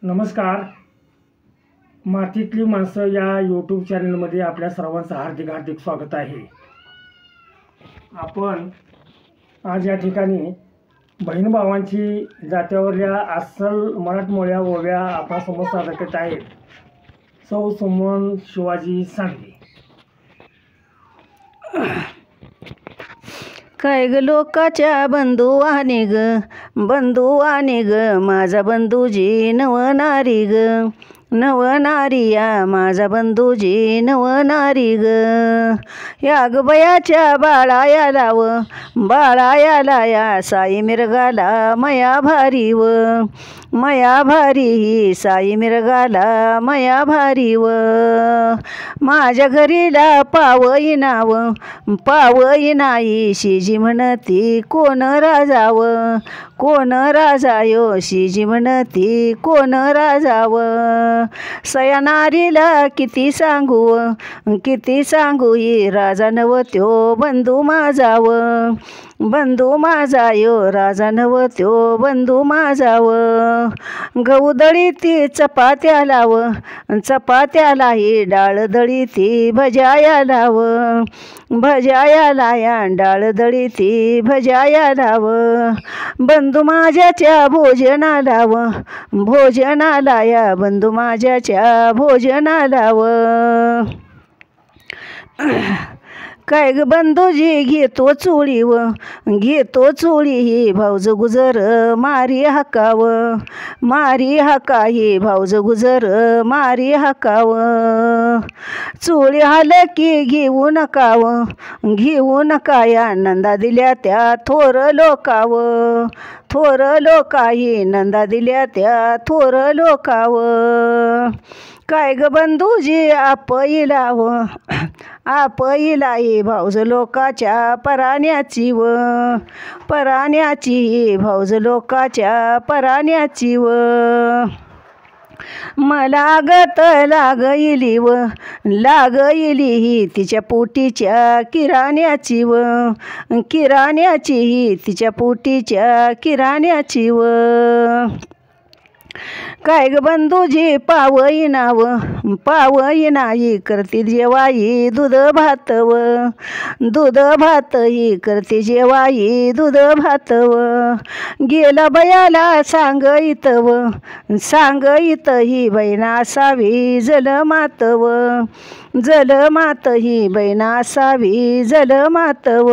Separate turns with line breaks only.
नमस्कार. मातीतली माणसं या यूट्यूब चॅनलमध्ये आपल्या सर्वांचं हार्दिक स्वागत आहे. आपण आज या ठिकाणी बहीण भावांची जात्यावरल्या अस्सल मराठमोळ्या ओव्या आपल्यासमोर सादर करत आहेत. सौ सुमन शिवाजी सांगली.
काय ग लोकाच्या बंधुवाने ग माझा बंधूजी नवनारी ग नवनारिया माझा बंधूजी नवनारी ग. या ग बयाच्या बाळायाला या साई मिरगाला मया भारी व मया भारी ही साई मिरगाला मया भारी व. माझ्या घरीला पावई नाही शिजी म्हणती कोण राजाव कोण राजायो शिजी म्हणती कोण राजाव. सयानारीला किती सांगू ही राजा नवत्यो बंधू माझाव बंधू माझा यो राजा नवत्यो बंधू माझाव. गहू दळीती चपात्याला ही डाळ दळीती भजाया या डाळ दळीती भजाया लाव. बंधू माझ्याच्या भोजनाला या बंधू माझ्याच्या भोजनाला व. काय ग बंधूजी घेतो चोळी ही भाऊज गुजर मारी हाका ही भाऊज गुजर मारी हाकाव. चोळी हाल की घेऊ नका या नंदा दिल्या त्या थोर लोका ही नंदा दिल्या त्या थोर लोकाव. काय ग बंधूजी आपईला ही भाऊज लोकाच्या पराण्याची भाऊज लोकाच्या पराण्याची व. मला गत लागईली ही तिच्या पोटीच्या किराण्याची ही तिच्या पोटीच्या किराण्याची व. काय ग बंधूजी पावई नाही करते जेवाई दूध भात ही करते जेवाई दूध भात व. गेला बयाला सांगईत ही बहिणा असावी जलमात ही बहिणा असावी जलमात व.